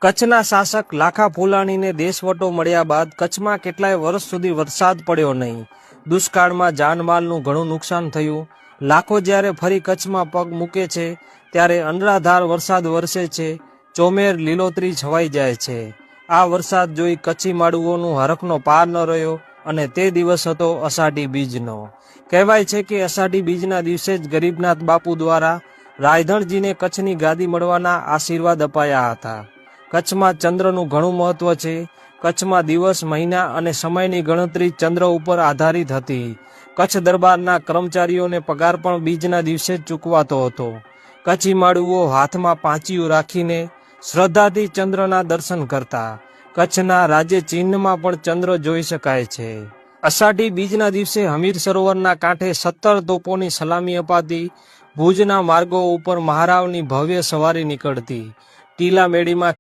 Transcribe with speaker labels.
Speaker 1: કચ્છના શાસક લાખા ફુલાણીને દેશવટો મળ્યા બાદ કચ્છમાં કેટલાય વર્ષ સુધી વરસાદ પડ્યો નહીં. દુષ્કાળમાં જાનમાલનું ઘણું નુકસાન થયું. લાખો જ્યારે ફરી કચ્છમાં પગ મૂકે છે ત્યારે અનરાધાર વરસાદ વરસે છે. ચોમેર લીલોતરી છવાઈ જાય છે. આ વરસાદ જોઈ કચ્છી માડુઓનું હરખનો પાર ન રહ્યો અને તે દિવસ હતો અષાઢી બીજનો. કહેવાય છે કે અષાઢી બીજના દિવસે જ ગરીબનાથ બાપુ દ્વારા રાયધણજીને કચ્છની ગાદી મળવાના આશીર્વાદ અપાયા હતા. કચ્છમાં ચંદ્રનું ઘણું મહત્વ છે. કચ્છમાં દિવસ, મહિના અને સમયની ગણતરી ચંદ્ર ઉપર આધારિત હતી. કચ્છ દરબારના કર્મચારીઓને પગાર પણ બીજના દિવસે જ ચૂકવાતો હતો. કચ્છી માડુઓ હાથમાં પાંચિયું રાખીને શ્રદ્ધાથી ચંદ્રના દર્શન કરતા. કચ્છના રાજ્ય ચિહ્નમાં પણ ચંદ્ર જોઈ શકાય છે. અષાઢી બીજના દિવસે હમીર સરોવરના કાંઠે 17 તોપોની સલામી અપાતી. ભુજના માર્ગો ઉપર મહારાવની ભવ્ય સવારી નીકળતી. ટીલા મેડીમાં